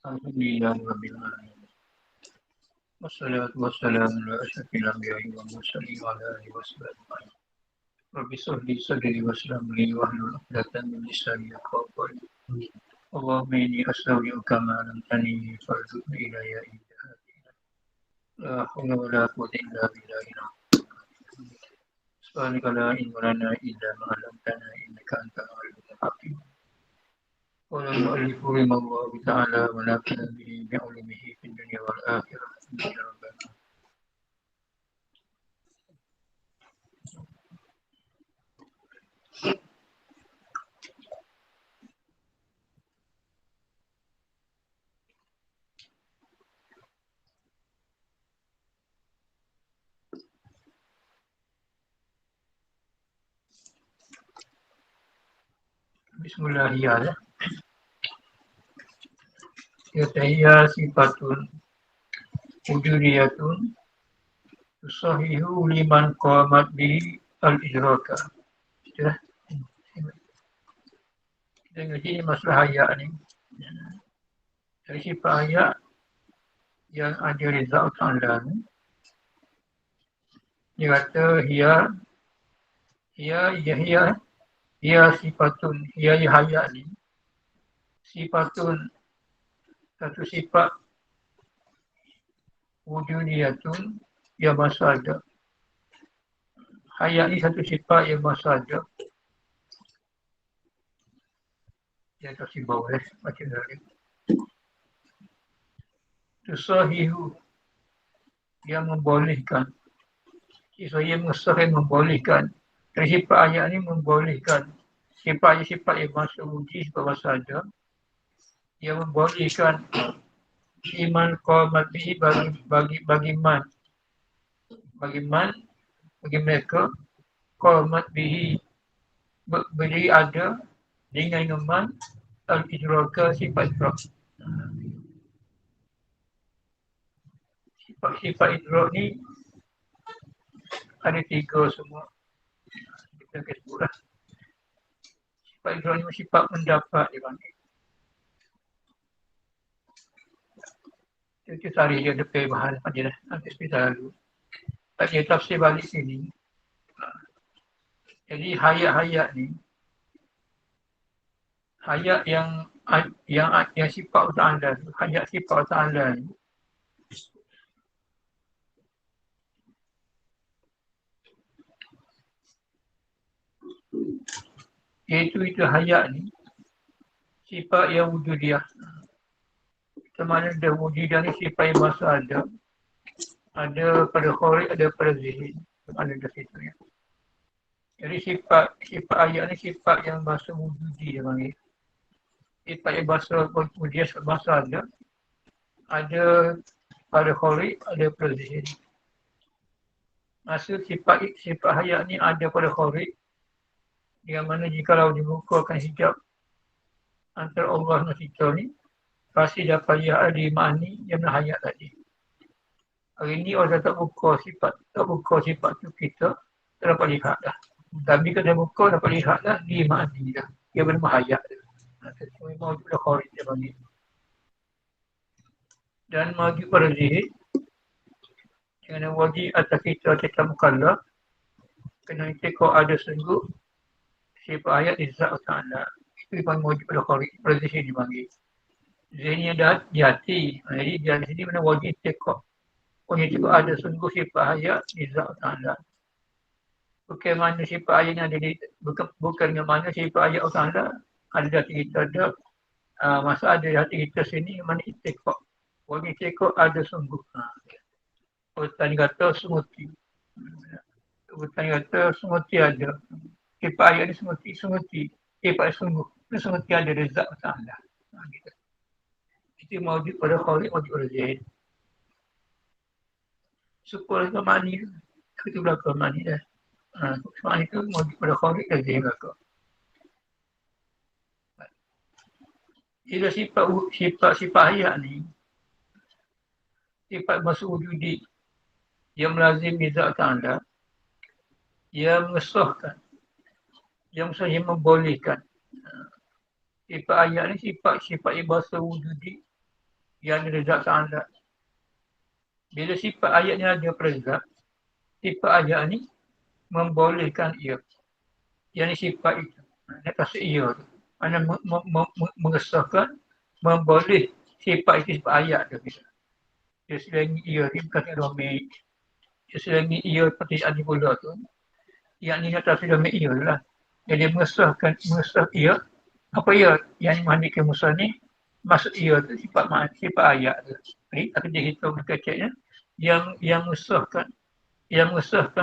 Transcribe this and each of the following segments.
Alhamdulillahirabbil alamin. Wassalatu wassalamu ala asyrafil anbiya'i wal mursalin wa ala alihi washabihi ajma'in. Rabbi shrah li sadri wa yassir li amri wahlul 'uqdatam min lisani yafqahu qawli. Allahumma inni as'aluka ma 'allamtani farzuqni ilayya innaka la hawla wa la quwwata illa billahil 'aliyyil 'azim. Subhanaka la ilma lana illa ma 'allamtana innaka antal 'alimul hakim. قال المؤلف رحمه الله تعالى ونفعنا به بعلومه في الدنيا والآخرة. آمين يا رب العالمين. Bismillahirrahmanirrahim. Yatahiyya sifatun wujudiyatun tusahihu liman qamat bihi al-idraka. Sudah. Kita ngaji ni masalah ayat ni. Dari sifat ayat yang ada Rizal Ta'ala ni, dia kata hiya sifatun, hiya hayat ni sifatun, satu sifat wujudiyatun yang masa ada. Hayat ni satu sifat yang masa ada. Yang kasih bawah macam tadi. Tusahihu yang membolehkan. Saya mengesahkan membolehkan. Dari sifat ayat ni membolehkan. Sifat yang masa wujud, sifat masa ada. Yang membolehkan iman qamat bihi bagi mereka qamat bihi berdiri ada dengan iman al-idraka sifat idrak. Sifat idrak ni ada tiga semua. Kita sebutlah. Sifat idrak ni sifat pendapat dia panggil. Itu tadi dia depan bahan dia dah. Nanti sebentar dulu. Tak dia tafsir balik sini. Jadi hayat ni, hayat yang sifat ta'ala, hayat sifat ta'ala ni, iaitu hayat ni, sifat yang wujudiyah. Semana dah wujudah ni sifat yang masa ada. Ada pada khori, ada pada zihin. Ada dah situ ya. Jadi sifat ayat ni sifat yang masa wujudi dia panggil. Sifat yang masa ada. Ada pada khori, ada pada zihin. Masa sifat hayat ni ada pada khori. Yang mana jikalau dibukakan hijab antara Allah dan kita ni, pasti dapat ada makni yang hayat tadi. Hari ni orang tak buka sifat tu kita tak dapat lihat dah. Tapi kalau buka dapat lihat dah, dia makni dah. Dia bernama hayat dah. Memang wujud khawarij dia panggil. Dan maju pada zihid, dengan wajib atas kita mukallaf, kena kau ada sungguh sifat ayat Izzat Ta'ala. Itu dipanggil wajib pada khawarij, pada zihid dipanggil. Zihidnya dah di hati. Jadi di sini mana wajib tekok. Punya juga ada sungguh sifat ayat Izzat Ta'ala. Bukan mana sifat ayat yang ada di, bukan dengan mana sifat ayat Ta'ala ada di hati kita ada. Masa ada di hati kita sini, mana tekok. Wajib tekok ada sungguh. Tadi kata sunguti. Tadi kata sunguti ada. Sifat ayat ni sunguti. Sifat sungguh. Ini sunguti ada Izzat Ta'ala. Gitu. Itu wajib pada khawarij, wajib pada zahid. Syukur ke mani tu. Itu belakang mani dah. Mani tu wajib pada khawarij dan zahid belakang. Jadi sifat ayat ni, sifat masa wujudi yang melazim Izzat Ta'ala, yang mengesahkan, yang membolehkan. Sifat ayat ni sifat yang bahasa wujudi yang ada zat ta'ala. Bila sifat ayat ni ada pada zat, sifat ayat ni membolehkan ia. Yang ni sifat itu. Dia kasih ia tu. Mana mengesahkan, memboleh sifat itu sifat ayat tu. Dia selagi ia ni bukan domik. Dia selagi ia seperti ada pula tu. Yang ni atas domik ia lah. Jadi mengesah ia. Apa ia yang dimandikan Musa ni? Maksud ia tu sifat ayat tu. Tapi dia hitung keceknya. Yang mengesahkan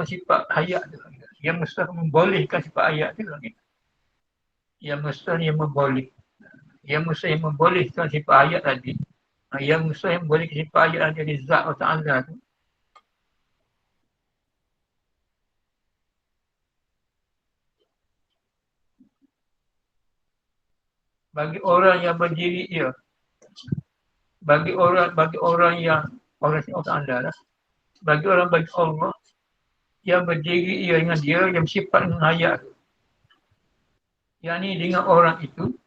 sifat ayat tu. Yang mengesahkan membolehkan sifat ayat tu. Yang mengesahkan yang memboleh. Yang mengesahkan yang membolehkan sifat ayat tadi. Yang mengesahkan yang membolehkan sifat ayat tadi dari zat Allah Ta'ala tu. Bagi orang yang berdiri ia. Bagi orang yang Allah Ta'ala lah. Bagi Allah yang berdiri ia dengan dia yang sifat dengan ayat tu. Yang ni dengan orang itu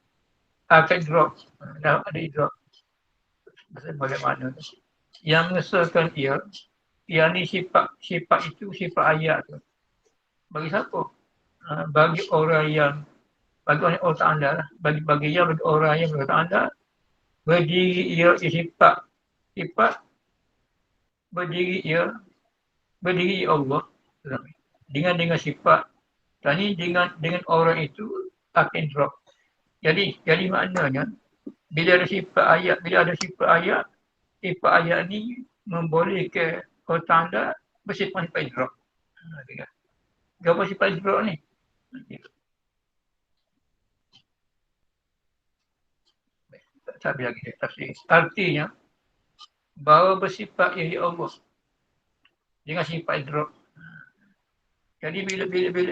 akan drop. Ada drop. Bagaimana tu. Yang mengesahkan ia, yang ni sifat itu sifat ayat tu. Bagi siapa? Bagi orang yang Allah Ta'ala lah. Bagi orang yang Allah Ta'ala berdiri ia sifat berdiri Allah dengan sifat. Tadi dengan orang itu akan drop. Jadi maknanya bila ada sifat ayat ni membolehkan Allah Ta'ala bersifat drop. Apa sifat drop ni? Tak habis lagi tafsir. Artinya bahawa bersifat ya Allah dengan sifat drop. Jadi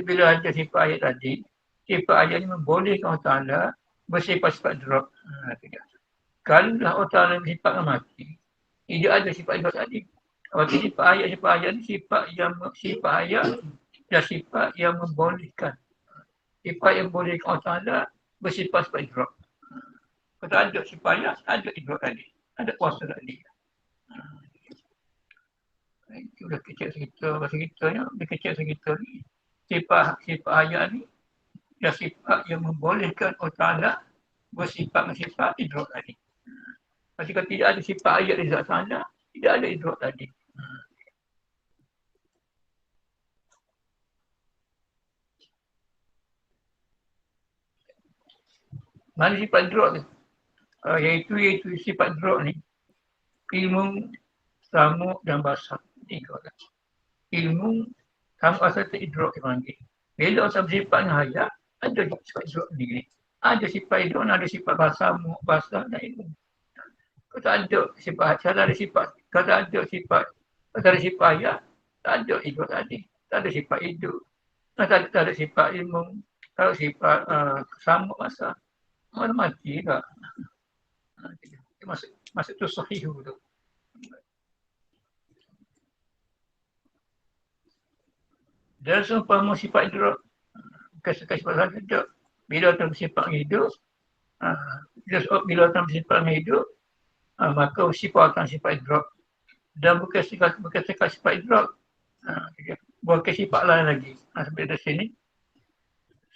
bila ada sifat ayat tadi, sifat ayat ni membolehkan Allah Ta'ala bersifat drop. Kalau Allah Ta'ala bersifat mati, tidak ada sifat drop tadi. Waktu sifat ayat ni sifat ayat dan sifat yang membolehkan. Sifat yang membolehkan Allah Ta'ala bersifat drop. Kalau ada sifat ayat, ada drop tadi. Ada kuasa tadi. Itu dah kecil cerita, bahasa kitanya, dia kecil cerita ni. Sifat ayat ni, dan sifat yang membolehkan Allah Ta'ala bersifat dengan sifat idrak tadi. Kalau tidak ada sifat ayat di zat sana, tidak ada idrak tadi. Mana sifat idrak tu? Iaitu sifat idrak ni, ilmu, samuk dan basar. Tiga kan. Ilmu, samuk, basar tu idrak dipanggil. Bila orang bersifat dengan ayat, ada sifat idrak sendiri. Ada sifat idrak, ada sifat basar dan ilmu. Kalau tak ada sifat, kalau ada sifat ayat, tak ada idrak tadi. Tak ada sifat hidup. Tak ada sifat ilmu. Kalau sifat samuk basar, mana mati tak? Maksud tu sahih tu. Dan seumpama sifat idrak, sifat hidup. Bila orang bersifat hidup, bila orang bersifat hidup, maka sifat akan sifat idrak. Dan bukan sifat idrak, bukan sifat lain lagi. Sampai dari sini,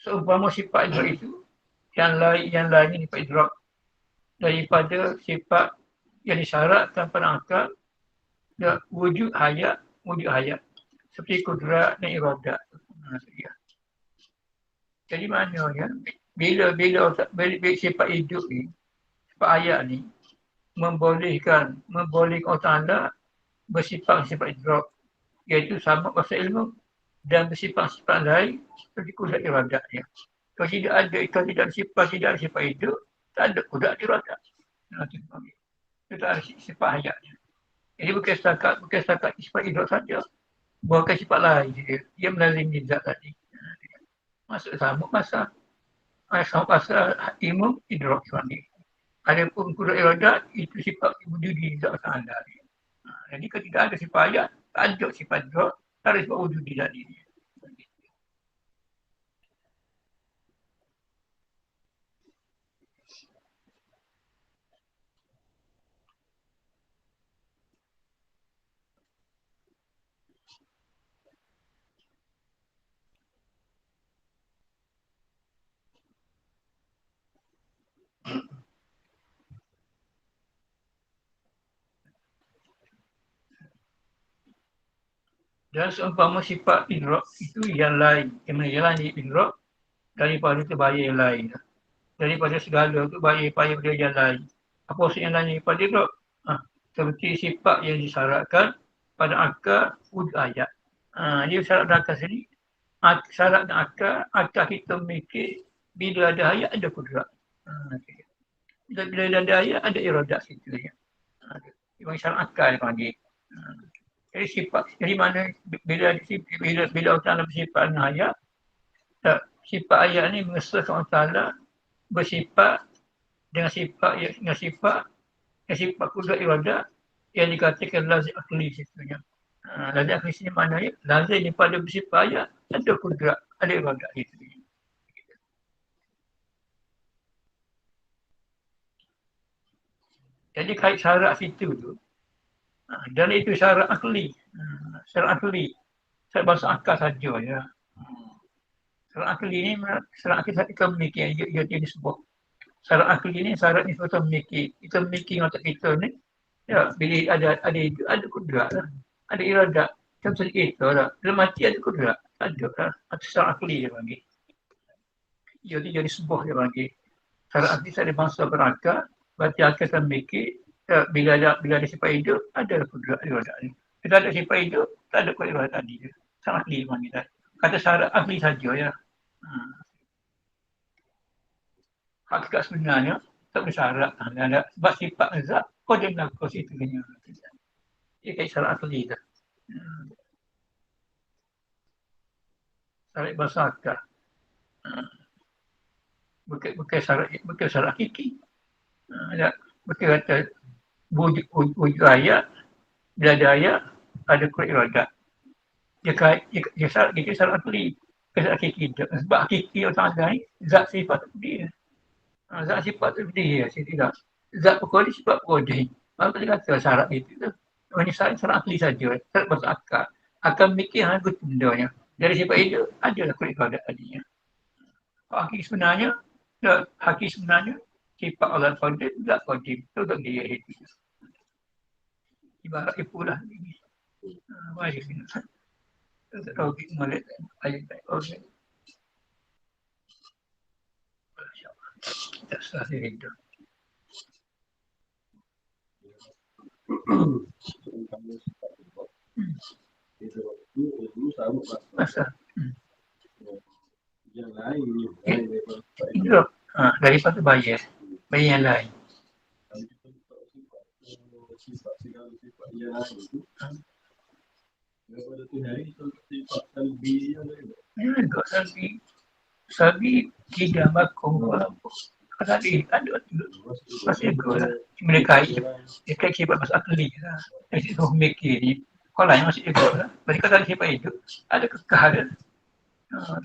seumpama sifat idrak itu, yang lain sifat idrak daripada sifat yang disyaratkan pada akal, wujud hayat seperti kudrat dan iradat. Jadi maknanya bila sifat hidup ni, sifat ayat ni membolehkan Allah Ta'ala bersifat idrak, iaitu sama bahasa ilmu dan bersifat lain seperti kudrat iradatnya. Kalau tidak ada sifat hidup, tak ada kudrat iradat. Itu tak ada sifat hayatnya. Jadi bukan setakat sifat idrak saja. Bukan sifat lain dia. Dia melazimi zat tadi. Maksud sama pasal. Sama pasal ilmu idrak ni. Ada pun kudrat iradat, itu sifat wujudi zat anda. Jadi kalau tidak ada sifat hayat, tak ada sifat idrak, tak ada sifat wujudi tadi. Dan seumpama sifat idrak itu yang lain. Yang mana yang lain idrak daripada sebaya yang lain. Daripada segala tu bahaya pada yang lain. Apa maksud yang lain daripada idrak? Seperti sifat yang disyaratkan pada akal wujud ayat. Dia syarat akal sendiri. Syarat dan akal kita memikir bila ada ayat ada kudrat. Bila ada ayat ada iradat situ. Memang syarat akal dia panggil. Jadi sifat, jadi mana bila Allah Ta'ala bersifat dengan ayat, sifat ayat ni mengesahkan Allah Ta'ala bersifat dengan sifat kudrat iradat yang dikatakan lazim akli situnya. Lazim akli sini maknanya lazim daripada bersifat ayat ada kudrat, ada iradat gitu. Jadi kait syarat situ tu. Dan itu syarat akli. Syarat akli. Syarat bahasa akal saja ya. Syarat akli ni syarat akli kita memikir ia disebut. Syarat akli ni syarat ni kita memikir. Kita memikir otak kita ni ya bila ada kudrat lah. Ada iradat. Macam kita lah. Bila mati ada kudrat. Ada lah. Atau syarat akli dia panggil. Ia jadi sebuah dia panggil. Syarat akli saya ada bangsa berakal. Berarti akal kita memikir bila ada sifat hidup, ada kudrat iradat ni. Bila ada sifat hidup, tak ada kudrat iradat tadi. Syarat akli dia panggil. Kata syarat akli saja ya. Hakikat sebenarnya tak bersyarat. Sebab sifat zat, kau dia melakukan situ kena. Dia kait syarat akli dah. Syarat bahasa akal. Bukan syarat hakiki. Bukan kata wujud ayat, bila ada ayat, ada kudrat iradat. Dia syarat akli. Syarat hakiki. Sebab hakiki orang ada ni, zat sifat dia. Zat sifat tu dia, saya tidak. Zat pokok dia sifat pokok dia. Kalau dia kata syarat itu tu. Hanya syarat akli saja. Syarat bahasa akal. Akan mikir hanya bendanya. Dari sifat itu, adalah kudrat iradat tadinya. Hakiki sebenarnya, sifat Allah Qadir, zat Qadir. Itu tak dia itu. Ibarat ipulah ini. Mari sini. Tak tahu kita melihat ayat ayat. Tak salah dia itu. Masa. Yang lain ni. Itu. Daripada bayar yang lain. Sifat yang lain itu. Daripada Tuhan itu sifat salbi yang lain. Salbi tidak bakung apa. Tadi ada masih ada mereka dia kait sifat bahasa akli lah. Jadi tu mikir ni kalau lain masih ego lah. Mereka tadi sifat itu ada kekal.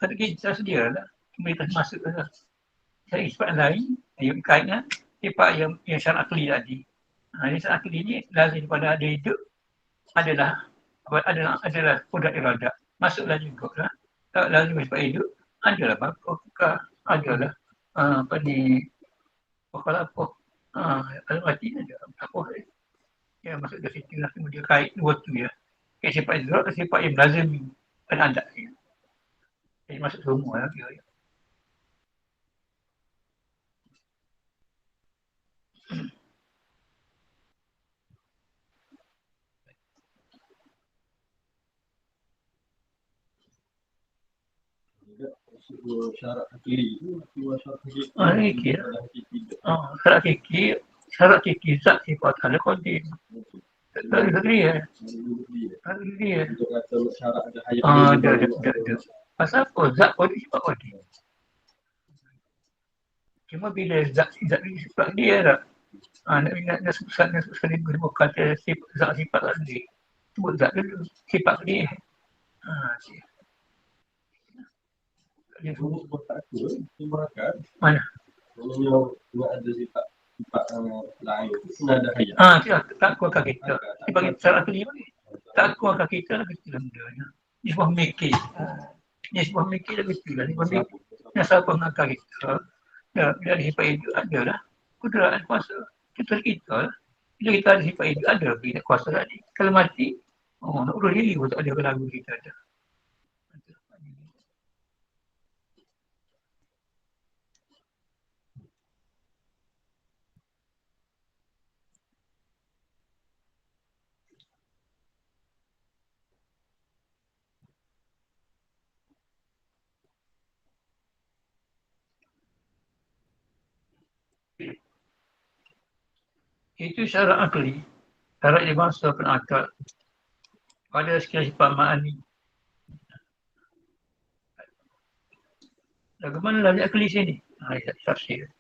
Tadi kita sedia lah. Mereka masuk lah. Jadi sifat lain yang kaitnya sifat yang syarat akli tadi. Ini syarat akli ni lazim pada ada hidup adalah kudrat iradat. Masuklah juga lah. Tak lazim sifat hidup adalah bakal adalah apa ni apa kalau mati ada apa ya masuk ke situ lah kemudian kait dua tu ya sifat idrak sifat yang lazim dan ada ya. Jadi masuk semua lah kira ya. Syarat hakiki itu syarat hakiki. Syarat hakiki zat sifat Allah Qadir. Tak ada dia. Untuk kata syarat ada hayat. Ada. Pasal apa? Zat Qadir sifat Qadir. Cuma bila zat sifat dia tak. Nak susah ni boleh kata zat sifat Qadir. Sebut zat dulu. Sifat dia. Dia sebut tak aku ibaratkan mana kalau ada sifat lain itu ada hayat tak kuatkan kita bagi cara akli bagi tak kuatkan kita lagi benda-nya ni sebuah mikir lagi tu lah ni benda yang siapa ngakal kita bila ada sifat itu adalah kudrat kuasa kita lah bila kita ada sifat itu ada bila kuasa tadi kalau mati Oh, nak urus diri pun tak ada lagu kita ada. Itu syarat akli. Syarat dia bangsa penakal. Pada sekian sifat ma'ani. Bagaimana lazim akli sini? Tafsir.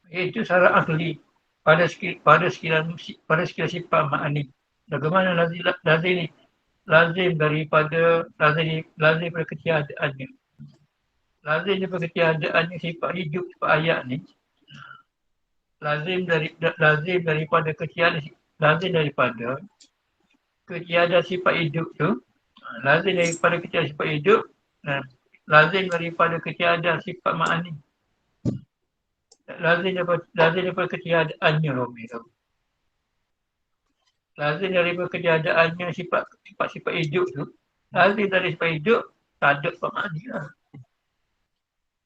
Itu syarat akli. Pada sekian sifat ma'ani. Bagaimana lazim ni? Lazim daripada ketiadaannya. Lazim daripada ketiadaannya sifat hidup, sifat ayat ni. Lazim daripada ketiadaan sifat hidup tu. Lazim daripada ketiadaan sifat hidup. Lazim daripada ketiadaan sifat ma'ani. Lazim daripada ketiadaannya Romi tu. Lazim daripada ketiadaannya sifat hidup tu. Lazim dari sifat hidup, tak ada sifat ma'ani lah.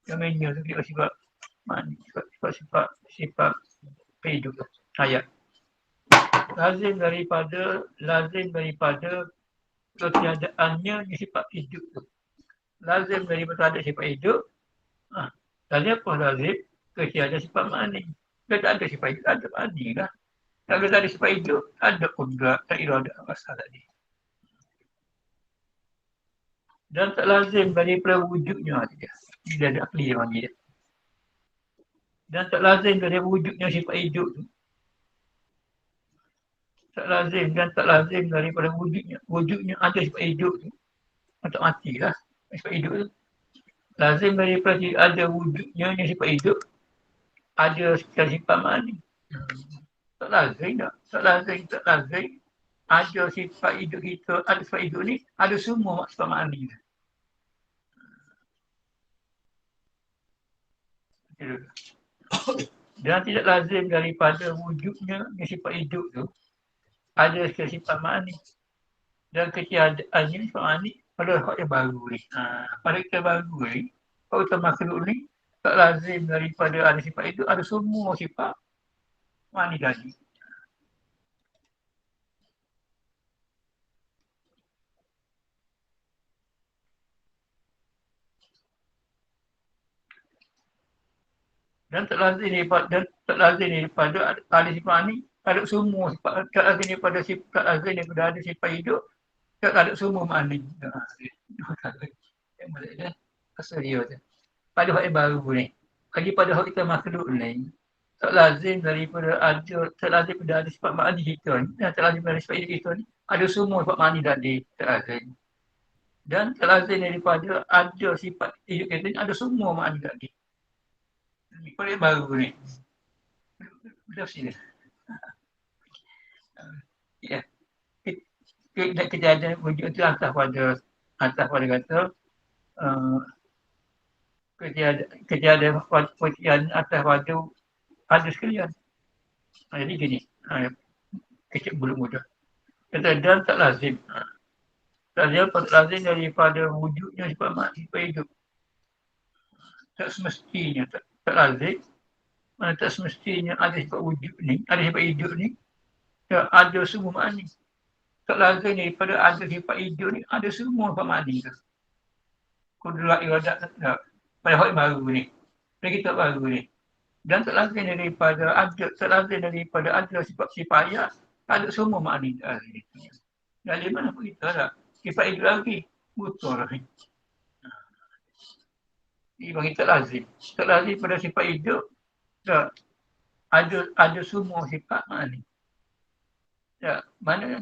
Yang mainnya tu dia sifat ma'ani. Sifat hidup tu. Ayat. Lazim daripada ketiadaannya sifat hidup tu. Lazim daripada ada sifat hidup. Lazim apa lazim? Ketiadaan sifat ma'ani. Dia tak ada sifat hidup, tak ada ma'ani lah. Kalau tak ada sifat hidup, ada kudrat, tak iradah masalah tadi. Dan tak lazim daripada wujudnya dia. Dia ada akli dia panggil dia. Dan tak lazim daripada wujudnya sifat hidup tu. Tak lazim dan tak lazim daripada wujudnya ada sifat hidup tu. Tak matilah sifat hidup tu. Lazim daripada ada wujudnya sifat hidup, ada sifat ma'ani. Tak lazim tak? Tak lazim. Ada sifat hidup kita, ada sifat hidup ni, ada semua sifat ma'ani. Dan tidak lazim daripada wujudnya sifat hidup tu, ada sifat ma'ani. Dan ketiadaannya sifat ma'ani pada hak yang baru ni. Pada kita baru ni, kalau kita makhluk ni, tak lazim daripada ada sifat hidup, ada semua sifat ma'ani tadi. Dan tak lazim daripada ada sifat ni, ada semua sifat. Tak lazim daripada ada sifat hidup, tak ada semua ma'ani. Yang mana dia? Asal dia tu. Pada hak yang baru ni. Lagi pada hak kita makhluk ni, tak lazim daripada ada sifat ma'ani kita ni, dan tak lazim daripada sifat hidup kita ni, ada semua sifat ma'ani tadi. Tak lazim. Dan tak lazim daripada ada sifat hidup kita ni, ada semua ma'ani tadi. Pada yang baru ni. Betul sini. Ya. Kejadian wujud itu atas pada kata kejadian atas pada ada sekalian. Jadi gini, kecil belum mudah. Kata dan tak lazim. Tak lazim daripada wujudnya sifat hidup. Tak semestinya, tak lazim. Mana tak semestinya ada sifat wujud ni, ada sifat hidup ni, ada semua ma'ani. Tak lazim daripada ada sifat hidup ni, ada semua sifat ma'ani tu. Kudrat iradat tak. Pada hak baru ni. Pada kita baru ni. Dan tak lazim daripada ada sifat-sifat ayat, ada semua ma'ani tak lazim. Dari mana pun kita tak. Sifat hidup lagi. Betul lah. Ini bagi tak lazim. Tak lazim pada sifat hidup, tak. Ada semua sifat ma'ani. Tak. Mana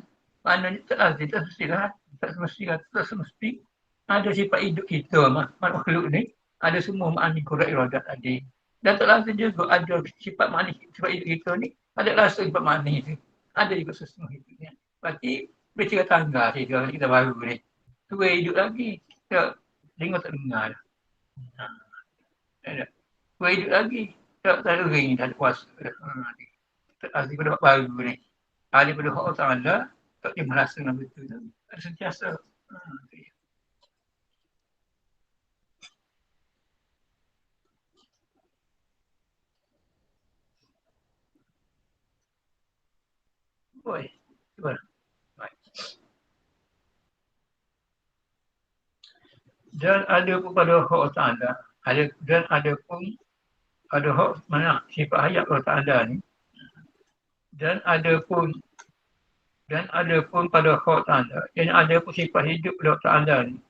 tak lazim, tak semestilah. Tak semesti. Ada sifat hidup kita, makhluk ni, ada semua ma'ani kudrat iradat tadi. Dan tak lazim juga ada sifat ma'ani, sifat hidup kita ni, ada rasa sifat ma'ani tu. Ada juga sesuatu hidupnya. Berarti, bercerita tangga kita baru ni. Tu hidup lagi. Tak, dengar tak dengar. Tu hidup lagi. Tak ada ring, tak ada kuasa. Tak lazim pada hak baru ni. Daripada hak Allah Ta'ala, tak dia merasa dengan betul tu. Ada sentiasa. Okay. Boleh. Cuba. Baik. Dan ada pun pada hak Ta'ala. Dan ada pun pada hak mana sifat hayat Allah Ta'ala ni. Dan ada pun pada hak Ta'ala. Dan ada pun sifat hidup Allah Ta'ala ni.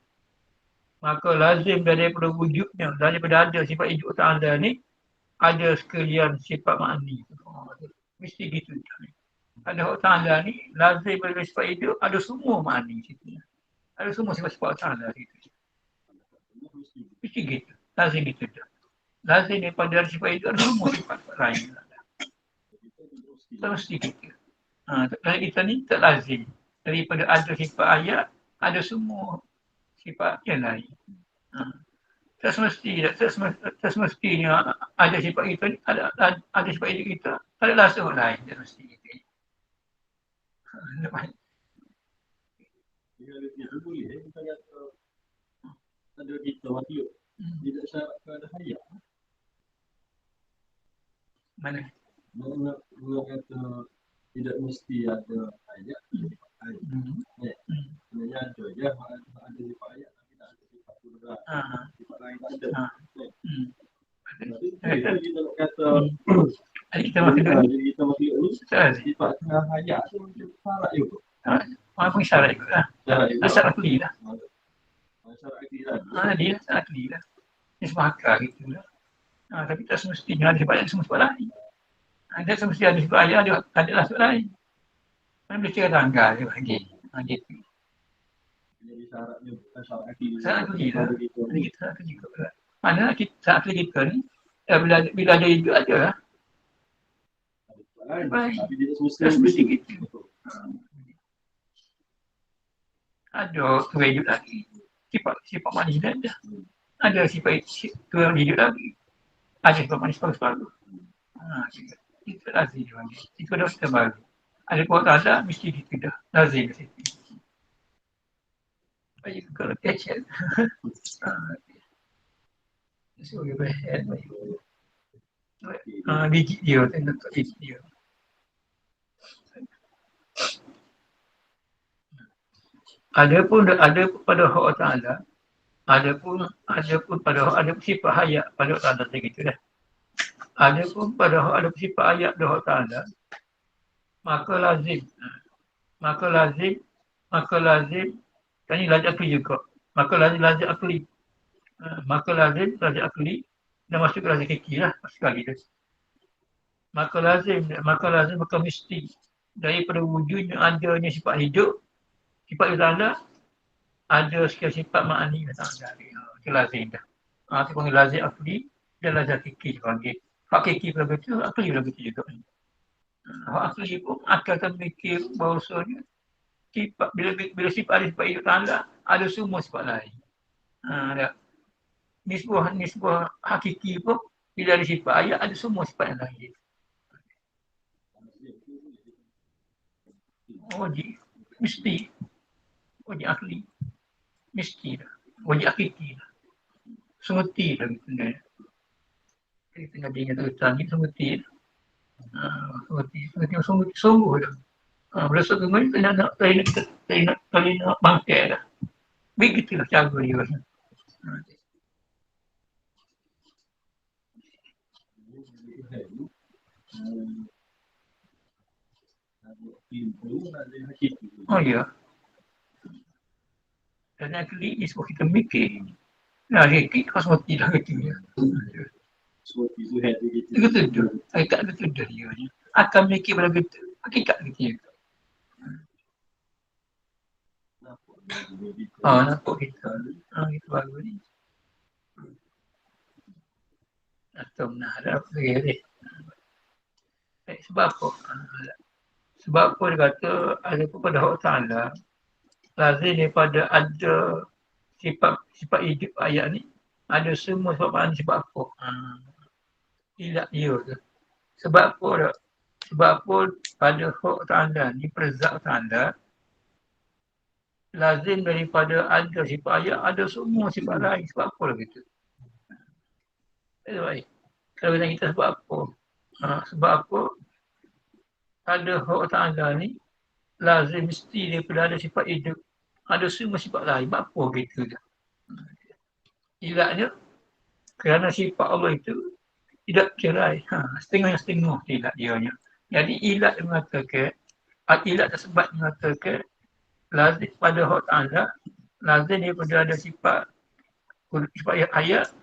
Maka lazim daripada wujudnya, daripada ada sifat hidup Ta'ala ni, ada sekalian sifat ma'ani. Mesti gitu. Ada hak Ta'ala ni, lazim daripada sifat hidup, ada semua ma'ani situ. Ada semua sifat-sifat Ta'ala situ. Mesti gitu. Lazim gitu. Lazim daripada sifat hidup, ada semua sifat lain. Kita mesti gitu. Kalau kita ni tak lazim. Daripada ada sifat ayat, ada semua sifat yang lain. Tak semestinya ada sifat kita ni, ada sifat hidup kita, ada langsung lain. Tak mesti gitu. Dia boleh, kita kata ada kita makhluk. Tidak syarat ada hayat. Mana? Nak kata tidak mesti ada ayat, sifat ayat. Sebenarnya ada je, ada sifat ayat tapi tak ada sifat kudrat. Sifat lain tak ada. Jadi kita nak kata kita makhluk ni sifat tengah ayat tu macam syarat juga. Walaupun syarat juga lah. Syarat akli lah. Syarat akli lah. Dia syarat akli lah. Dia semua akal gitu lah. Tapi tak semestinya ada sifat ayat semua sifat lain. Ada semestinya ada sifat ayat, ada lah sifat lain. Mana boleh cakap tanggal je lagi. Gitu. Jadi syaratnya bukan syarat akli. Syarat akli lah. Kita syarat akli juga. Mana syarat akli kita ni, bila ada hidup aja lah. Tapi tidak semesti gitu. Ada tuan hidup lagi. Sifat manis dah ada. Ada sifat tuan hidup lagi. Ada sifat manis baru-baru. Itu lazim juga. Itu dah kita baru. Ada kuat ada, mesti kita dah. Lazim. Baik, kalau kecil. So, you behead. Gigit dia, tengok gigit dia. Ada pun pada hak Ta'ala, ada pun pada hak, ada sifat hayat pada hak Ta'ala begitu dah. Ada pun pada hak, ada sifat hayat pada hak Ta'ala, maka lazim kan ini lazim akli juga. Maka lazim akli. Maka lazim akli dan masuk ke lazim fikir lah sekali dah. Maka mesti daripada wujudnya adanya sifat hidup, sifat Ta'ala, ada sekian sifat ma'ani Ta'ala. Itu lazim dah. Itu panggil lazim akli dan lazim fikir panggil. Hak fikir pula betul, akli pula betul juga. Hak akli pun akan mikir bahawasanya sifat, bila sifat ada sifat hidup Ta'ala, ada semua sifat lain. Nisbah hakiki pun, bila ada sifat ayat, ada semua sifat yang lain. Mesti. Wajib akli. Mesti dah. Wajib hakiki dah. Semeti dah kita ni. Kita tengah dengar tulisan ni, semeti dah. Semeti sungguh dah. Bila satu kali, kita nak bangkit dah. Begitulah cara dia. Oh ya. Dan akli ni sebab kita mikir. Hakiki kau semua tidak gitu ya. Betul. Hakikat betul dia. Akan mikir pada betul. Hakikat gitu ya. Nampak kita. Itu bagus ni. Atau menharap lagi. Sebab apa? Sebab apa dia kata ada pada hak Ta'ala, lazim daripada ada sifat hidup ayat ni, ada semua sebab mana sebab apa? Tidak dia ke. Sebab apa pada hak Ta'ala ni, perzak Ta'ala, lazim daripada ada sifat ayat, ada semua sifat lain. Sebab apa lah gitu? Baik. Kalau kita sebab apa? Sebab apa? Ada hak Ta'ala ni, lazim mesti daripada ada sifat hidup. Ada semua sifat lain. Sebab apa gitu? Ilatnya, kerana sifat Allah itu tidak cerai. Setengah-setengah ilat dia. Jadi ilat mengatakan, ilat tersebut mengatakan, lazim pada hak Ta'ala, lazim daripada ada sifat ayat,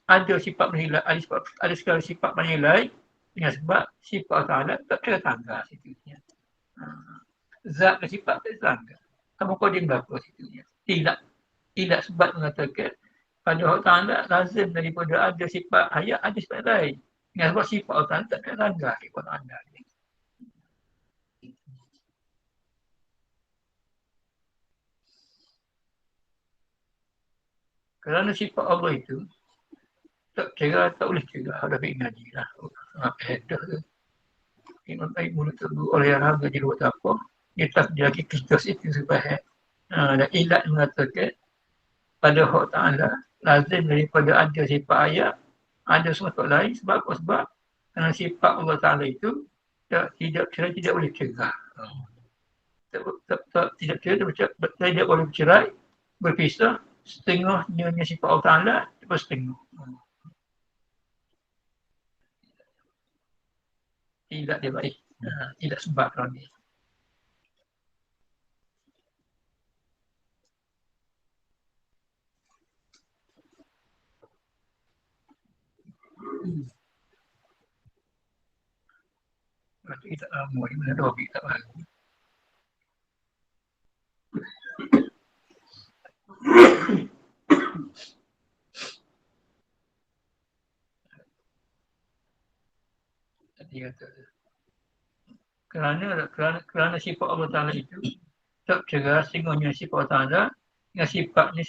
ada sifat menilai, ada segala sifat menilai dengan sebab sifat Ta'ala tak kira tangga situnya. Zat dan sifat tak tangga. Kamu kau dia berapa situnya. Tidak sebab mengatakan pada hak Ta'ala lazim daripada ada sifat ayat, ada sifat lain. Dengan sebab sifat Ta'ala tak kira tangga sifat Ta'ala. Kerana sifat Allah itu tak kira, tak boleh kira. Ada ngaji lah. Dah tu. Imam Baik mula terbuk oleh harga di luar apa. Dia tak lagi Kristus itu sebab dan ilat mengatakan pada hak Ta'ala lazim daripada ada sifat ayat, ada sifat lain. Sebab apa? Sebab kerana sifat Allah Ta'ala itu tidak boleh cegah. Tidak boleh bercerai, berpisah. Setengahnya sifat Allah Ta'ala, lepas setengah. Tidak dia baik. Tidak sebab lagi. Lepas tu kita lama ni, mana Robi tak bagus. Tadi kata kerana sifat Allah Ta'ala itu tak cerah sehingga sifat Allah Ta'ala dengan sifatnya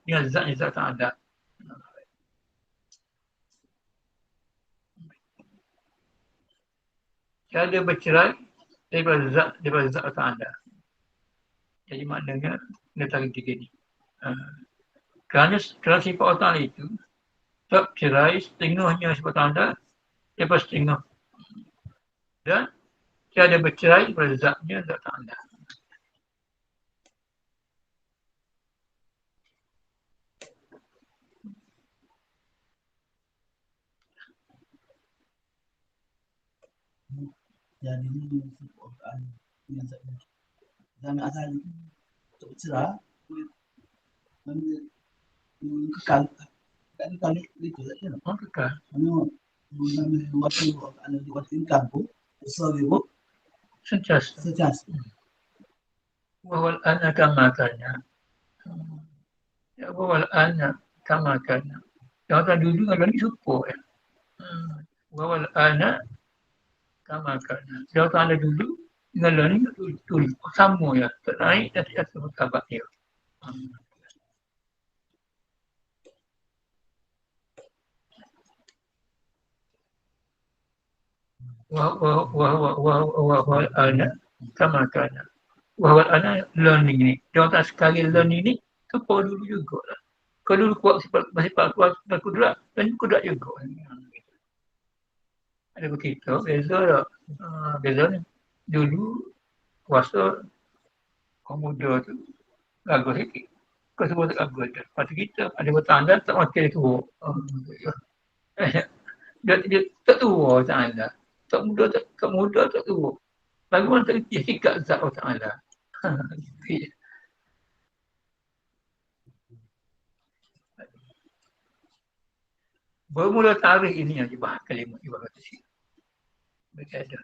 dengan zatnya zat Ta'ala. Tiada bercerai daripada zat Ta'ala. Jadi maknanya antara tiga ni. Kerana sifat Allah Ta'ala itu tak cerai setengahnya sifat Ta'ala daripada setengah. Dan tiada bercerai daripada zatnya zat Ta'ala. Jadi ini Quran yang saya dan asal untuk cerah kekal kan itu saja. Kekal. Mengambil waktu anda diwakilkan pun sesuatu sentiasa. Wawal ana kama kana. Ya wawal ana kama kana. Yang dulu ada ni syukur. Wawal ana kama kana. Yang ada dulu dengan ni tu sama ya. Tak naik dan tidak berkabar dia. Wawal ana kama kana. Wawal ana learning ni. Dia tak sekali learning ni kau dulu juga lah. Kau dulu kuat sifat kudrat dan kudrat juga. Ada begitu, beza tak? Beza ni. Dulu kuasa orang muda tu gagal sikit. Kau semua tak gagal tu. Lepas tu kita ada bertanda tak makin tua. Dia tak tua Ta'ala. Tak muda tak tua. Bagaimana tak dia sikap zat Allah Ta'ala. Bermula tarikh ini yang dibahas kalimah ibarat tersebut. Berkata.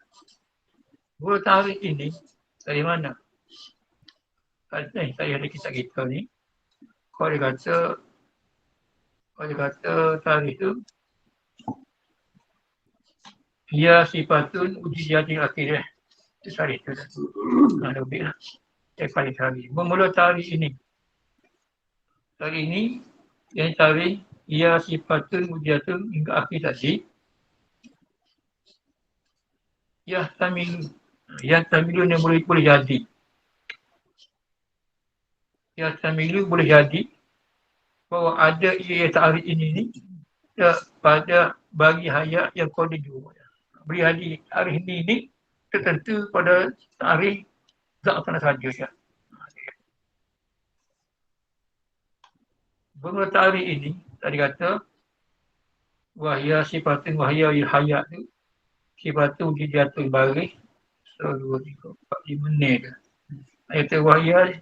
Bermula tarikh ini dari mana? Saya ada kisah kita ni. Kalau dia kata tarikh itu ia sifatun ujiyatil akhirah. Itu tarikh itu. Lebih lah. Saya paling tarikh. Bermula tarikh ini. Tarikh ini yang tarikh ia sifatun ujiyatul hingga akhir tadi. Yang tamilun yang boleh jadi. Yahtamilu boleh jadi bahawa ada ia ta'rif ini ni pada bagi hayat yang qadi juga. Boleh jadi ta'rif ini tertentu pada ta'rif zat sana saja ya. Menurut ta'rif ini tadi kata wahya sifatun wahya hayat tu sifatun dijatul baris 1, 2, 3, 4, 5 ni dah. Ayat wahya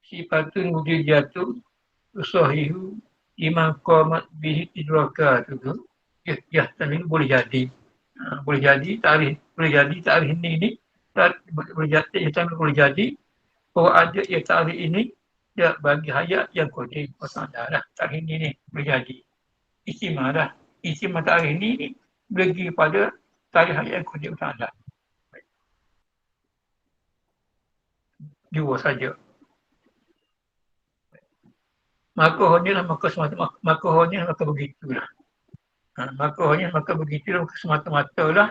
sifatun dijatul usahihu lima qamat bihi idraka tu ya tadi boleh jadi boleh jadi tarikh ini boleh jadi bahawa ada ya tarikh ini dia bagi hayat yang kodim masalah dah tarikh ini ni boleh jadi istimah dah istimah tarikh ini bagi pada tarikh hayat yang kodim masalah dua saja. Maka hanya maka semata maka hanya maka begitulah. Maka hanya maka begitulah maka semata-mata lah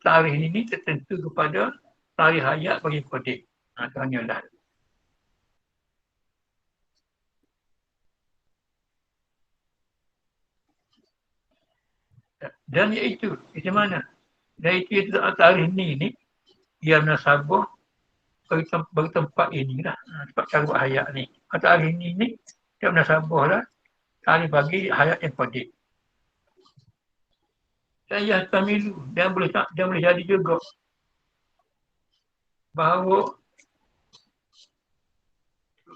tarikh ini tertentu kepada tarikh hayat bagi kodik. Itu hanyalah. Dan iaitu mana? Dan itu tarikh ini ia menasabah bagi tempat inilah. Tempat cara buat hayat ni. Tarikh ini dia menasabah lah tarikh bagi hayat yang kodik. Dan yahtamilu dan boleh jadi juga bahawa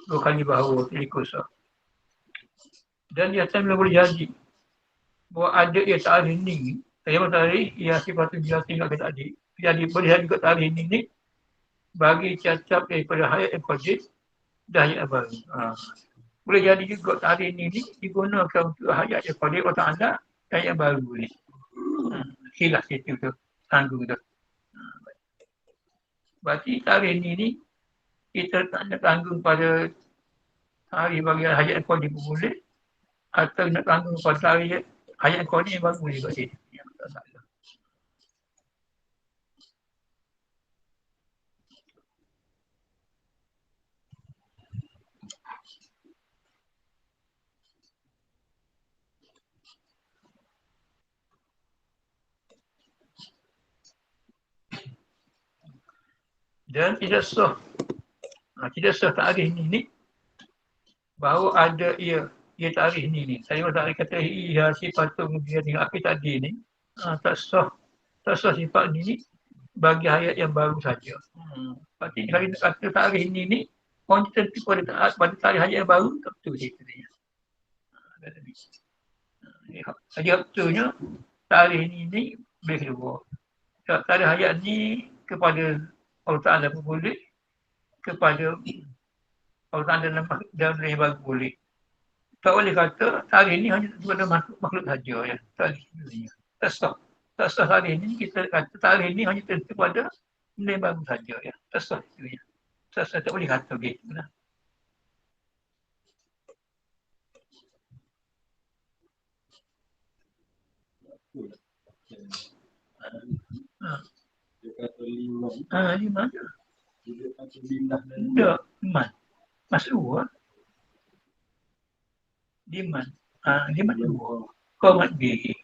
dua kali bahawa ilikusa. Dan yahtamilu boleh jadi bahawa ada ia tarikh ini saya tarikh ia sifatun dia tinggal kita tadi. Jadi boleh jadi juga tarikh ini bagi cacap daripada hayat yang kodik dan hayat baru. Boleh jadi juga tarikh ini digunakan untuk hayat yang kodik Allah Ta'ala dan yang baru ni. Khilaf situ tu, tanggung tu. Berarti tarikh ni kita tak nak tanggung pada tarikh bagi hayat yang kodik pun boleh atau nak tanggung pada tarikh hayat yang kodik yang baru boleh kat situ. Yang tak salah. Dan tidak sah tarikh ni bahawa ada ia tarikh ni. Saya tak kata ia sifatun dia dengan api tadi ni. Tak sah sifat ni bagi hayat yang baru saja. Berarti kalau kita kata tarikh ni orang tertentu pada tarikh hayat yang baru tak betul cerita dia. Jadi betulnya tarikh ni boleh kedua. Tarikh hayat ni kepada Allah Ta'ala pun boleh, kepada Allah Ta'ala dan yang baru boleh. Tak boleh kata tarikh ni hanya kepada makhluk saja ya. Tak sah tarikh ni kita kata tarikh ni hanya tentu pada benda yang baru saja ya. Tak sah itu ya. Tak boleh kata begitu lah. Dia kata lima. Lima je. Dia kata liman. Tak, liman. Masuk liman. Liman dua. Qamat bihi.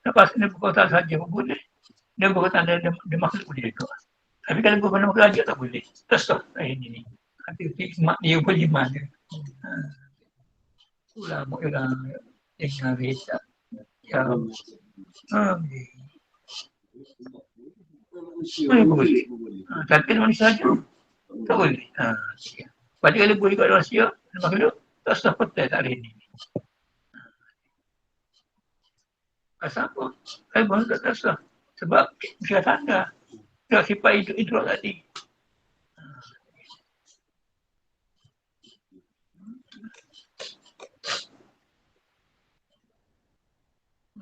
Lepas ni perkataan saja pun boleh. Dia perkataan dia makhluk boleh juga. Tapi kalau bermakna makhluk aja tak boleh. Terus ini ni. Nanti mak dia pun liman je. Ulama orang yang rita. Ya. Boleh. Tapi manusia saja. Tak boleh. Berarti kalau boleh kat manusia, makhluk tak sah petai tarikh ni. Asal apa? Saya baru tak sah. Sebab dia tanda. Dia sifat itu tadi.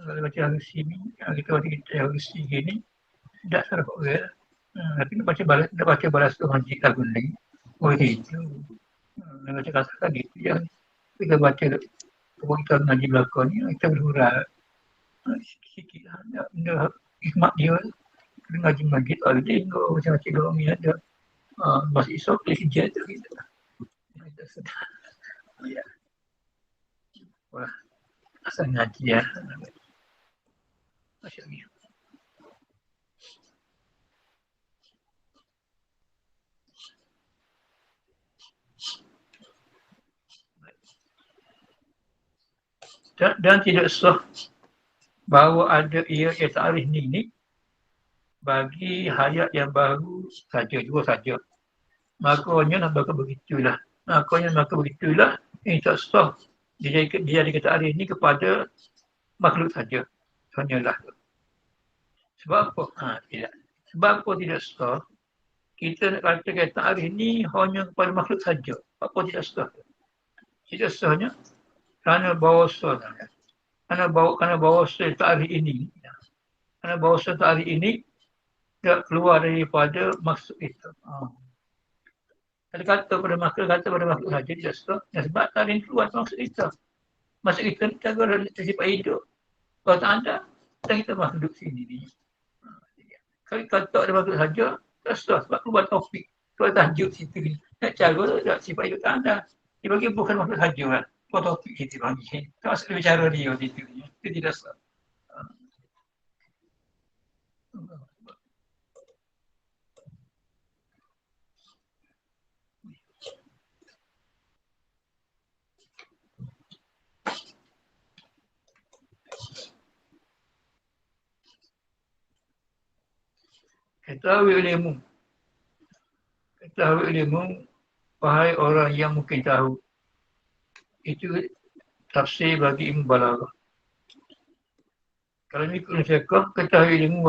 Kalau baca harus ini, kita harus ini, tidak salah kok ya. Tapi nak baca balas tu haji lagu ni. Oh itu. Nak baca kasar lagi tu ya. Kita baca kita ngaji belakang ni, kita berhurat. Sikit lah. Hikmat dia. Kita ngaji maghrib ada tengok macam-macam orang ni ada. Masih esok dia hijab tu kita. Sedap. Ya. Wah, asal ngaji ya. Masya Allah. Dan tidak sah bahawa ada ia ta'rif ni bagi hayat yang baru saja, dua saja. Makanya maka begitulah. Maka begitulah ini tak sah dia dikata ta'rif ni kepada makhluk saja. Hanyalah. Sebab apa? Tidak. Sebab apa tidak sah? Kita nak katakan ta'rif ni hanya kepada makhluk saja. Apa tidak sah? Tidak sahnya kerana bahawasanya kerana bahawasanya ta'rif ini tak keluar daripada maksud itu. Kalau kata pada makhluk saja tidak sah. Sebab ta'rif ini keluar maksud itu. Maksud kita ni cara sifat hidup. Kalau tak ada, kita makhluk sini. Kalau kata ada makhluk saja, tak sah. Sebab keluar topik. Keluar tajuk situ ni. Nak cara sifat hidup tak ada. Dia bagi bukan makhluk saja kan. Keluar topik kita bagi. Tak maksud bicara dia situ. Itu tidak sah. Ketahui ilmu, wahai orang yang mungkin tahu. Itu tafsir bagi ilmu balaghah. Kalau ni ikut fiqh, ketahui ilmu,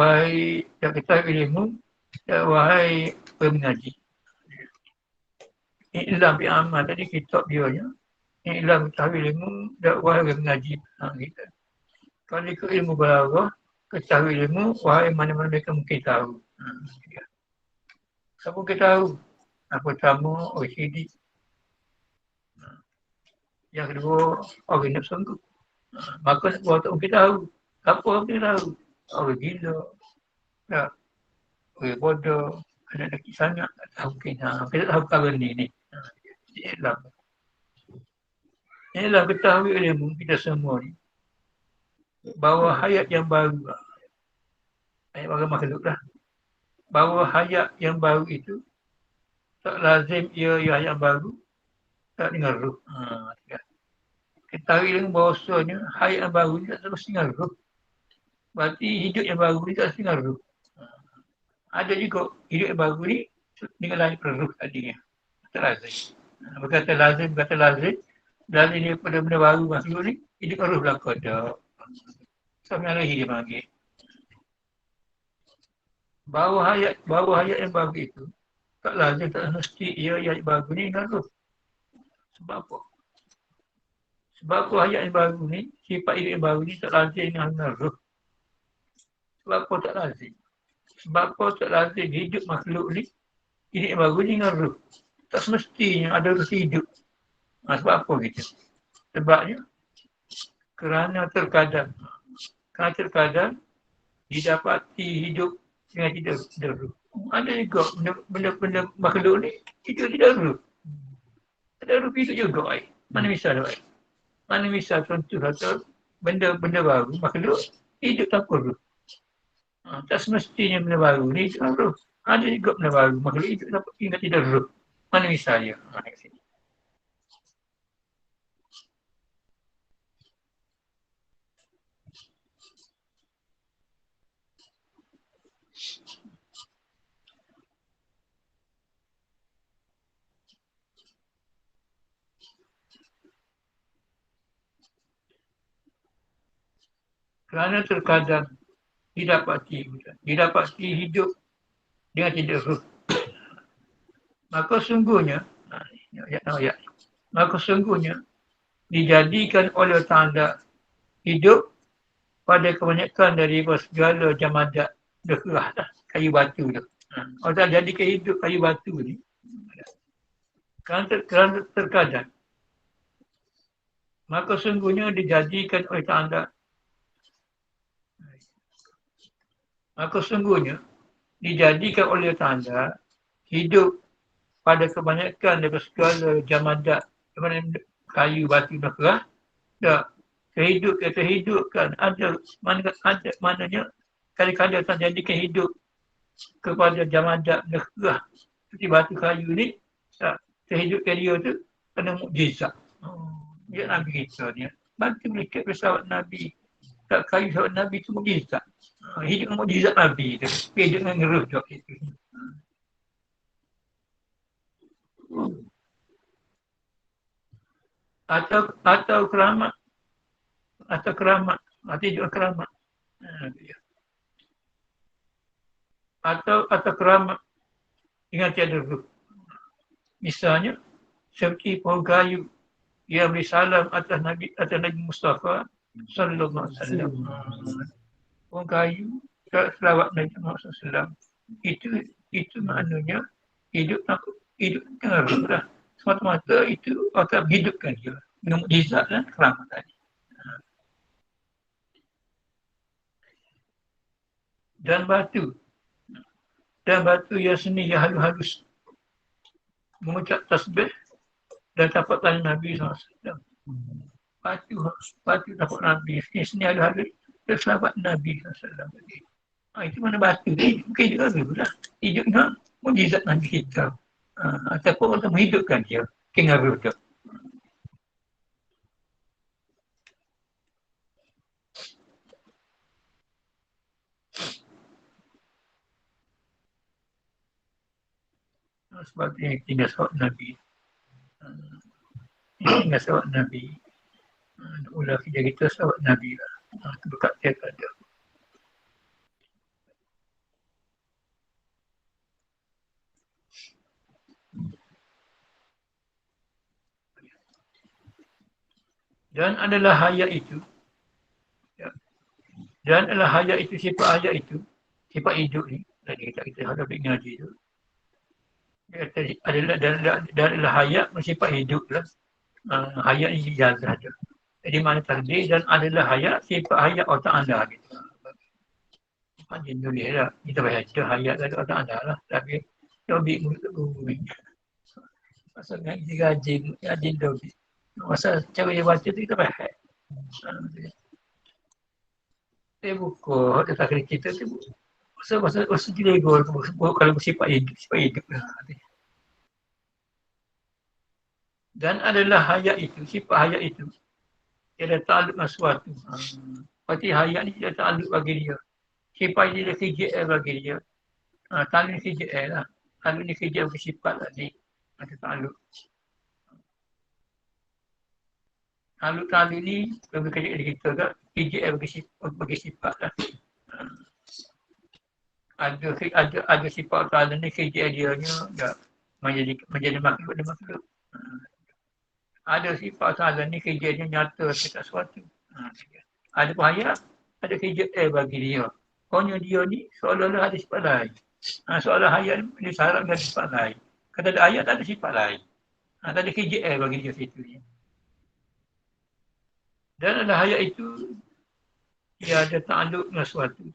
wahai pemengaji. I'lam bi amal tadi kitab dia nya. I'lam ketahui ilmu, wahai pemengaji. Gitu. Kalau ikut ilmu balaghah, ketahui ilmu, wahai mana-mana mereka mungkin tahu. Siapa mungkin tahu? Pertama, OECD. Yang kedua, orang nak sanggup. Maka orang tak mungkin tahu. Apa orang mungkin tahu? Orang gila. Tak. Orang bodoh. Anak lelaki sangat. Tak tahu mungkin. Kita tahu perkara ni. Inilah ketahui ilmu kita semua ni. Bahawa hayat yang baru. Hayat baru makhluk lah. Bahawa hayat yang baru itu tak lazim ia hayat baru tak dengan ruh. Ketahui dengan bahawasanya hayat yang baru ni tak terus dengan ruh. Berarti hidup yang baru ni tak terus dengan ruh. Ada juga hidup yang baru ni dengan lahir ruh tadinya. Tak lazim. Berkata lazim. Lazim dia pada benda baru makhluk ni, hidup ruh belakang ada. Sama lagi dia panggil. Bahawa hayat yang baru itu tak lazim, tak mesti ia hayat baru ni dengan ruh. Sebab apa? Sebab hayat yang baru ni, sifat hidup yang baru ni tak lazim dengan ruh. Sebab apa tak lazim? Sebab apa tak lazim hidup makhluk ni, hidup yang baru ni dengan ruh. Tak semestinya ada ruh hidup. Sebab apa gitu? Sebabnya, kerana terkadang didapati hidup dengan tidak ruh. Ada juga benda-benda makhluk ni, hidup tidak ruh. Ada ruh hidup juga. Mana misal? Mana misal contoh kata benda baru, makhluk hidup tanpa ruh. Tak semestinya benda baru ni hidup ruh. Ada juga benda baru, makhluk hidup tanpa tidak ruh. Mana misalnya? Kerana terkadang didapati hidup dengan tidak ruh. Maka sungguhnya dijadikan oleh tanda hidup pada kebanyakan dari segala jamadat dekhlah kayu batu tu. Orang jadikan hidup kayu batu ni. Kerana terkadang. Maka sungguhnya dijadikan oleh tanda. Maka sungguhnya dijadikan oleh tanda hidup pada kebanyakan daripada segala jamadat, kayu, batu dan kerah, tak terhidupkan maknanya kadang-kadang terjadikan hidup kepada jamadat dan kerah seperti batu kayu ni, tak terhidupkan dia tu kena mukjizat. Dia Nabi kita ni. Batu melikat pesawat Nabi, tak kayu pesawat Nabi tu mukjizat. Hidup dengan mukjizat Nabi tu. Hidup dengan ngeruh tu. Atau keramat. Atau keramat. Hidup keramat. Atau keramat dengan tiada ruh. Misalnya, seperti pohon kayu yang beri salam atas Nabi Mustafa sallallahu alaihi wasallam. Pohon kayu selawat Nabi Muhammad SAW. Itu maknanya hidup dengan ruh lah. Semata-mata itu akan hidupkan dia. Dengan mukjizat dan keramat tadi. Dan batu yang seni yang halus-halus mengucap tasbih dan tapak tangan Nabi SAW. Batu tapak Nabi seni halus-halus dan sahabat Nabi SAW. Itu mana batu ni? Mungkin dia lah. Hidup dengan mukjizat Nabi kita. Ataupun untuk menghidupkan dia. Kengaruh tu. Sebab dia tinggal sahabat Nabi. Tinggal sahabat Nabi. Ulah kerja kita sahabat Nabi lah. Berkat dia ada. Dan adalah hayat itu. Dan adalah hayat itu, sifat hayat itu. Sifat hidup ni. Tadi kita hadap ngaji tu. Adalah hayat bersifat hidup lah. Hayat ni ijazah je. Jadi mana takdir dan adalah hayat, sifat hayat otak anda gitu. Macam tulis lah. Kita baca hayat dari otak anda lah. Tapi dobik mulut bumi. Pasal ngaji gaji dobik. Masa cara dia baca tu kita faham. Dia buku, dia tak kena cerita tu. Masa dia ego kalau bersifat hidup lah. Dan adalah hayat itu, sifat hayat itu. Dia ada ta'aluk dengan sesuatu. Berarti hayat ni dia ta'aluk bagi dia. Sifat dia KJL bagi dia. Ta'aluk ni KJL lah. Ta'aluk ni KJL bersifat tadi. Ada ta'aluk. Ta'aluk ni bagi KJL kita kan. KJL bagi sifat lah. Ada sifat ta'aluk ni KJL dia menjadi makhluk dan makhluk. Ada sifat ta'aluk ni KJL dia nyata dekat sesuatu. Ada bahaya, ada KJL bagi dia. Pokoknya dia ni seolah-olah ada sifat lain. Seolah hayat ni syarat ada sifat lain. Kata ada ayat tak ada sifat lain. Tak ada KJL bagi dia situ ni. Dan ada hayat itu dia ada ta'aluk dengan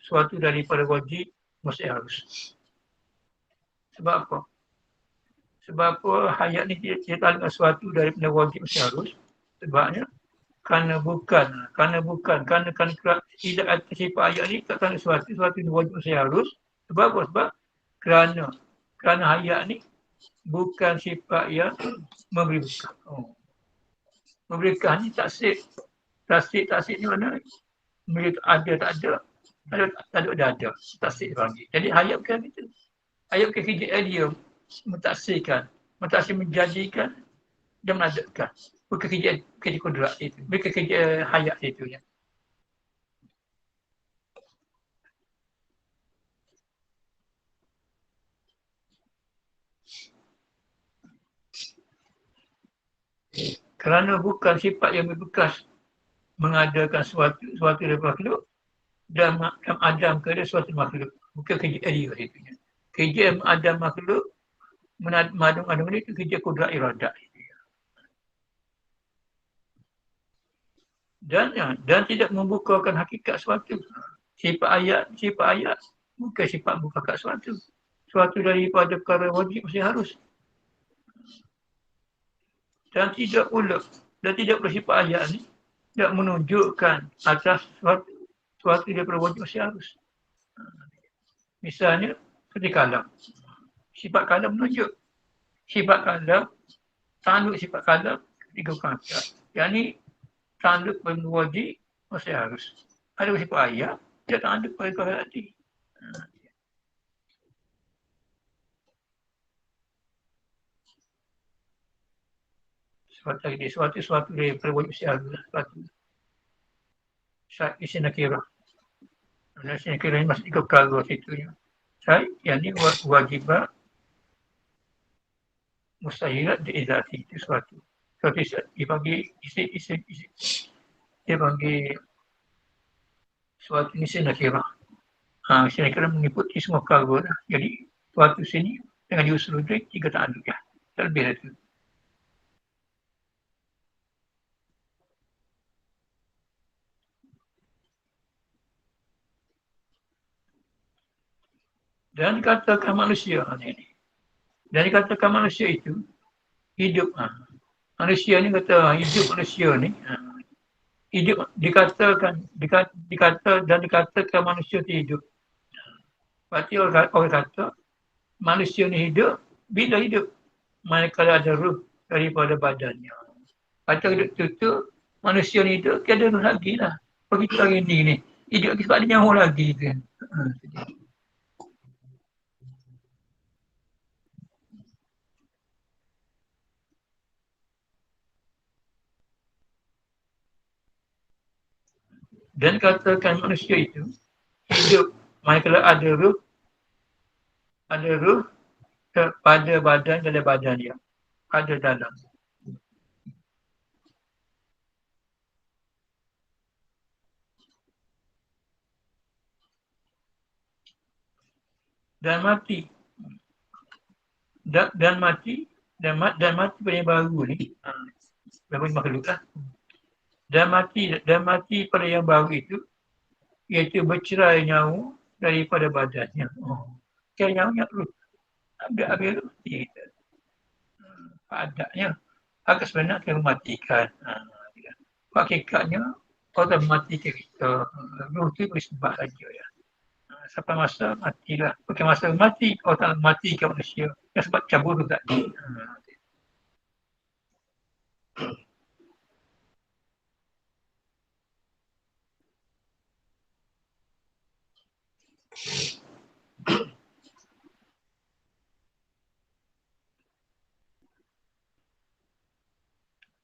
suatu daripada wajib mesti harus. Sebab apa? Sebab apa hayat ni dia ta'aluk dengan suatu daripada wajib mesti harus. Sebabnya kerana tidak ada sifat hayat ni tak kerana suatu ni wajib mesti harus. Sebab apa? Sebab kerana hayat ni bukan sifat yang memberi bekah. Memberi bekah ni taksib. Taksib ni mana? Ada tak ada. Taksib bagi. Jadi hayat bukan itu. Hayat bukan KJL dia mentaksirkan, menjadikan dan menadakan. Bukan KJL kudrat itu. Bukan KJL hayat itu ya. Kerana bukan sifat yang berbekas mengadakan suatu daripada makhluk dan adam kepada suatu makhluk. Bukan KJL dia itu. KJL adam makhluk madung itu KJL kudrat iradat. Dan tidak membukakan hakikat suatu. Sifat ayat bukan sifat membukakan suatu. Suatu daripada perkara wajib mesti harus. dan tidak pula sifat ayat ni tidak menunjukkan atas suatu daripada wajib masih harus. Misalnya seperti kalam. Sifat kalam menunjuk. Sifat kalam, tanduk sifat kalam tiga kata. Yang ni tanduk benda wajib masih harus. Ada sifat ayat, dia tanduk pada kehati. Suatu daripada wajib masih harus. Syait isi nakirah. Isi nakirah ni masih tiga perkara situnya. Syait, yang ni wajibah mustahilat diizati itu suatu. Suatu dia bagi dia bagi suatu isi nakirah. Isi nakirah meliputi semua perkara lah. Jadi suatu sini dengan diusul tiga ta'adud ya. Tak lebih dari itu. Dan dikatakan manusia ni. Dan dikatakan manusia itu hidup. Manusia ni kata hidup manusia ni. Hidup dikatakan manusia itu hidup. Berarti orang kata manusia ni hidup bila hidup. Manakala ada ruh daripada badannya. Kata hidup tu manusia ni hidup tiada ruh lagi lah. Begitu hari ni hidup lagi sebab ada nyawa lagi kan. Dan katakan manusia itu hidup manakala ada ruh pada badan dan badan dia ada dalam. Dan mati. Dan mati pada yang baru ni. Baru makhluk lah. Dan mati pada yang baru itu iaitu bercerai nyawa daripada badannya. Cerai nyawa ruh. Habis mati kita. Padatnya agak sebenarnya akan mematikan. Hakikatnya orang mematikan kita. Ruh itu bersebab saja ya. Sampai masa matilah. Bukan masa mati, orang matikan manusia. Yang sebab cabur tu tadi.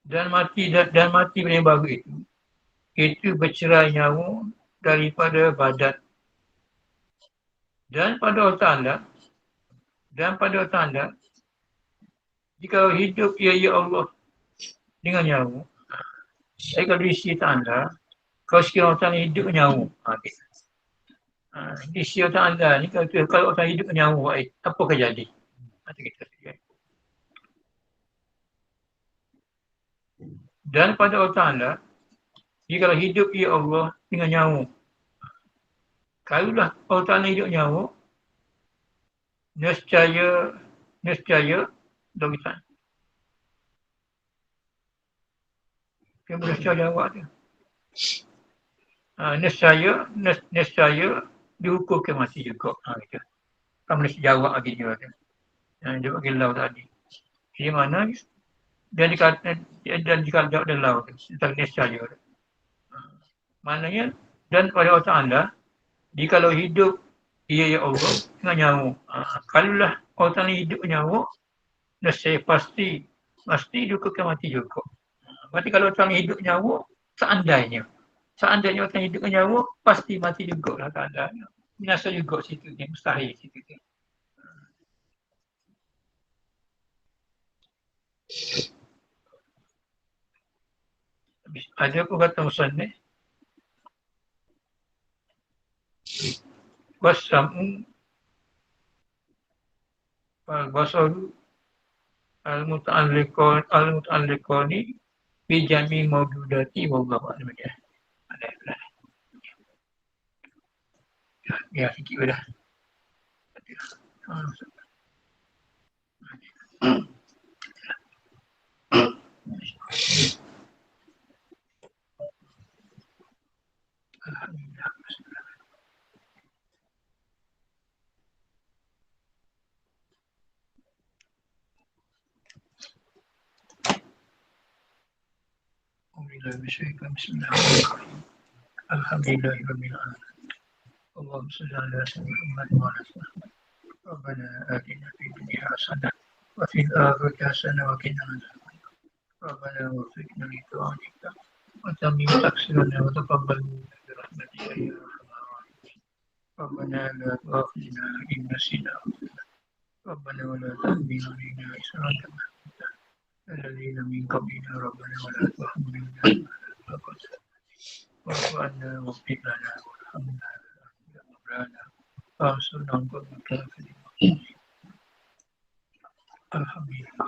Dan mati pada yang baru itu bercerai nyawa daripada badan. Dan pada Allah Ta'ala jika hidup ya Allah dengan nyawa, kalau diisi Ta'ala, kalau sekiranya orang hidup nyawa, diisi Ta'ala ni kalau orang hidup nyawa, apa akan jadi? Dan pada Allah Ta'ala, jika hidup ya Allah dengan nyawa, kalaulah Allah Ta'ala hidup nyawa, nescaya domitan. Dia nescaya jawab dia. Nescaya dihukumkan mati juga. Gitu. Kamu mesti jawab lagi dia. Dia bagi lau tadi. Di mana dia jika jawab dia lau tentang nescaya. Maknanya dan pada Allah Ta'ala, jikalau hidup ia ya Allah dengan nyawa. Kalaulah Allah Ta'ala hidup nyawa, nescaya pasti dihukumkan mati juga. Berarti kalau orang hidup nyawa, seandainya orang hidup nyawa, pasti mati juga lah keadaannya. Binasa juga situ ni, mustahil situ ni. Ada pun kata musannif, wassamu al-basaru al-muta'alliqani bi jami mawjudati wallahu a'lam. Ya, sikit dah. Alhamdulillah. Bismillahirrahmanirrahim. Alhamdulillahirabbil alamin. Allahumma shalli ala sayyidina Muhammad wa ala alihi. Rabbana atina fid dunya hasanah wa fil akhirati hasanah wa qina adzabannar. Rabbana waffiqna li ta'atika wa tammim taqsirana wa taqabbal minna bi rahmatika ya arhamar rahimin. Rabbana la tu'akhidhna in nasina aw akhtana. Rabbana wa la tahmil 'alaina isran kama hamaltahu 'ala alladhina min qablina. Rabbana wa la tuhammilna ma la taqata lana واعف عنا واغفر لنا وارحمنا يا مولانا وانصرنا على القوم الكافرين. الحمد لله.